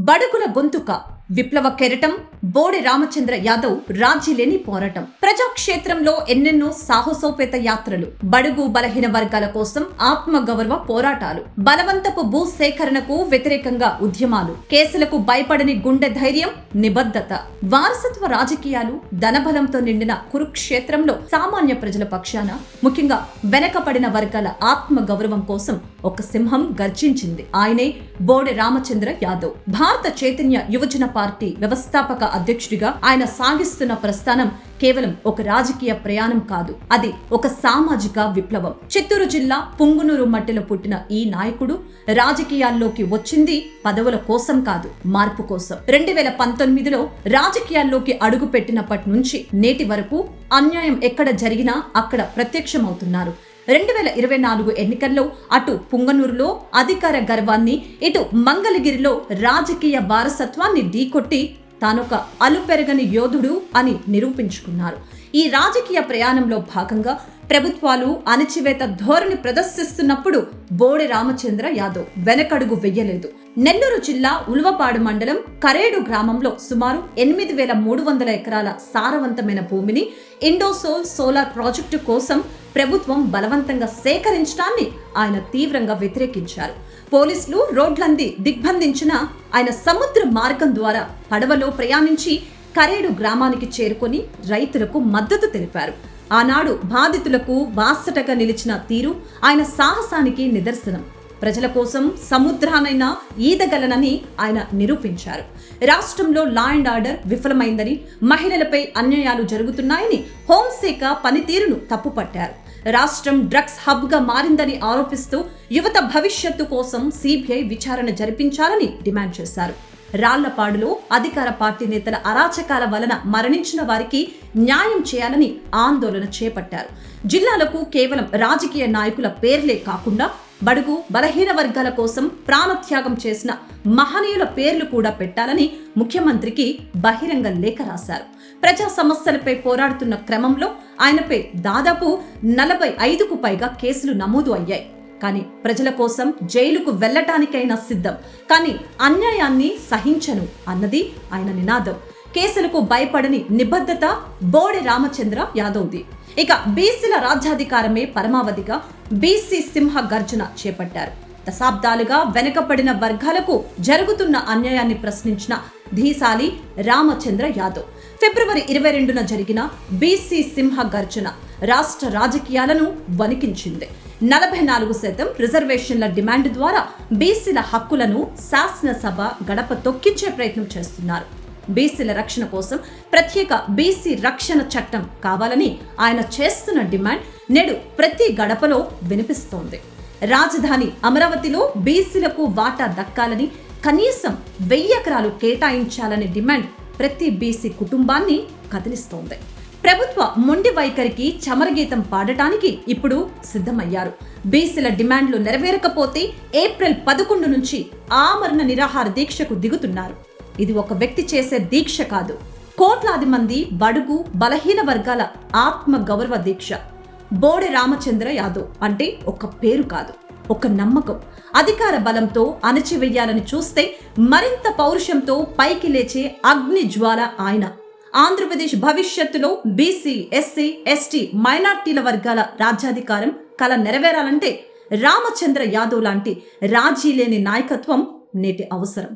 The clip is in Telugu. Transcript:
బడుగుల గొంతుక విప్లవ కెరటం బోడి రామచంద్ర యాదవ్ రాజీలేని పోరాటం. ప్రజాక్షేత్రంలో ఎన్నెన్నో సాహసోపేత యాత్రలు, బడుగు బలహీన వర్గాల కోసం ఆత్మగౌరవ పోరాటాలు, బలవంతపు భూ సేకరణకు వ్యతిరేకంగా ఉద్యమాలు, కేసులకు భయపడని గుండె ధైర్యం, నిబద్ధత, వారసత్వ రాజకీయాలు, ధనబలంతో నిండిన కురుక్షేత్రంలో సామాన్య ప్రజల పక్షాన, ముఖ్యంగా వెనకబడిన వర్గాల ఆత్మగౌరవం కోసం ఒక సింహం గర్జించింది. ఆయనే బోడి రామచంద్ర యాదవ్. భారత చైతన్య యువజన పార్టీ వ్యవస్థాపక అధ్యక్షుడిగా ఆయన సాగిస్తున్న ప్రస్థానం కేవలం ఒక రాజకీయ ప్రయాణం కాదు, అది ఒక సామాజిక విప్లవం. చిత్తూరు జిల్లా పుంగునూరు మట్టిలో పుట్టిన ఈ నాయకుడు రాజకీయాల్లోకి వచ్చింది పదవుల కోసం కాదు, మార్పు కోసం. 2019లో రాజకీయాల్లోకి అడుగు పెట్టినప్పటి నుంచి నేటి వరకు అన్యాయం ఎక్కడ జరిగినా అక్కడ ప్రత్యక్షమవుతున్నారు. 2024 ఎన్నికల్లో అటు పుంగనూరులో అధికార గర్వాన్ని, ఇటు మంగళగిరిలో రాజకీయ వారసత్వాన్ని ఢీకొట్టి తానొక అలుపెరగని యోధుడు అని నిరూపించుకున్నారు. ఈ రాజకీయ ప్రయాణంలో భాగంగా ప్రభుత్వాలు అణచివేత ధోరణి ప్రదర్శిస్తున్నప్పుడు బోడి రామచంద్ర యాదవ్ వెనకడుగు వెయ్యలేదు. నెల్లూరు జిల్లా ఉల్వపాడు మండలం కరేడు గ్రామంలో సుమారు 8,300 ఎకరాల సారవంతమైన భూమిని ఇండోసోల్ సోలార్ ప్రాజెక్టు కోసం ప్రభుత్వం బలవంతంగా సేకరించడాన్ని ఆయన తీవ్రంగా వ్యతిరేకించారు. పోలీసులు రోడ్లంది దిగ్బంధించిన ఆయన సముద్ర మార్గం ద్వారా పడవలో ప్రయాణించి కరేడు గ్రామానికి చేరుకొని రైతులకు మద్దతు తెలిపారు. ఆనాడు బాధితులకు బాసటగా నిలిచిన తీరు ఆయన సాహసానికి నిదర్శనం. ప్రజల కోసం సముద్రానైనా ఈదగలనని ఆయన నిరూపించారు. రాష్ట్రంలో లా అండ్ ఆర్డర్ విఫలమైందని, మహిళలపై అన్యాయాలు జరుగుతున్నాయని హోంశాఖ పనితీరును తప్పుపట్టారు. రాష్ట్రం డ్రగ్స్ హబ్ గా మారిందని ఆరోపిస్తూ యువత భవిష్యత్తు కోసం సిబిఐ విచారణ జరిపించాలని డిమాండ్ చేశారు. రాళ్లపాడులో అధికార పార్టీ నేతల అరాచకాల వలన మరణించిన వారికి న్యాయం చేయాలని ఆందోళన చేపట్టారు. జిల్లాలకు కేవలం రాజకీయ నాయకుల పేర్లే కాకుండా బడుగు బలహీన వర్గాల కోసం ప్రాణత్యాగం చేసిన మహనీయుల పేర్లు కూడా పెట్టాలని ముఖ్యమంత్రికి బహిరంగ లేఖ రాశారు. ప్రజా సమస్యలపై పోరాడుతున్న క్రమంలో ఆయనపై దాదాపు 45కు పైగా కేసులు నమోదు అయ్యాయి. కానీ ప్రజల కోసం జైలుకు వెళ్లటానికైనా సిద్ధం, కానీ అన్యాయాన్ని సహించను అన్నది ఆయన నినాదం. కేసులకు భయపడని నిబద్ధత బోడి రామచంద్ర యాదవ్ది. ఇక బీసీల రాజ్యాధికారమే పరమావధిగా బీసీ సింహ గర్జన చేపట్టారు. దశాబ్దాలుగా వెనుకబడిన వర్గాలకు జరుగుతున్న అన్యాయాన్ని ప్రశ్నించిన ధీశాలి రామచంద్ర యాదవ్. ఫిబ్రవరి 22న జరిగిన బీసీ సింహ గర్జన రాష్ట్ర రాజకీయాలను వణికించింది. 44% రిజర్వేషన్ల డిమాండ్ ద్వారా బీసీల హక్కులను శాసనసభ గడప తొక్కించే ప్రయత్నం చేస్తున్నారు. బీసీల రక్షణ కోసం ప్రత్యేక బీసీ రక్షణ చట్టం కావాలని ఆయన చేస్తున్న డిమాండ్ నేడు ప్రతి గడపలో వినిపిస్తోంది. రాజధాని అమరావతిలో బీసీలకు వాటా దక్కాలని, కనీసం 1000 ఎకరాలు కేటాయించాలనే డిమాండ్ ప్రతి బీసీ కుటుంబాన్ని కదిలిస్తోంది. ప్రభుత్వ మొండి వైఖరికి చమరగీతం పాడటానికి ఇప్పుడు సిద్ధమయ్యారు. బీసీల డిమాండ్లు నెరవేరకపోతే ఏప్రిల్ 11 నుంచి ఆమరణ నిరాహార దీక్షకు దిగుతున్నారు. ఇది ఒక వ్యక్తి చేసే దీక్ష కాదు, కోట్లాది మంది బడుగు బలహీన వర్గాల ఆత్మ గౌరవ దీక్ష. బోడి రామచంద్ర యాదవ్ అంటే ఒక పేరు కాదు, ఒక నమ్మకం. అధికార బలంతో అణచివేయాలని చూస్తే మరింత పౌరుషంతో పైకి లేచే అగ్ని జ్వాల ఆయన. ఆంధ్రప్రదేశ్ భవిష్యత్తులో బీసీ, ఎస్సీ, ఎస్టీ, మైనార్టీల వర్గాల రాజ్యాధికారం కల నెరవేరాలంటే రామచంద్ర యాదవ్ లాంటి రాజీ లేని నాయకత్వం నేటి అవసరం.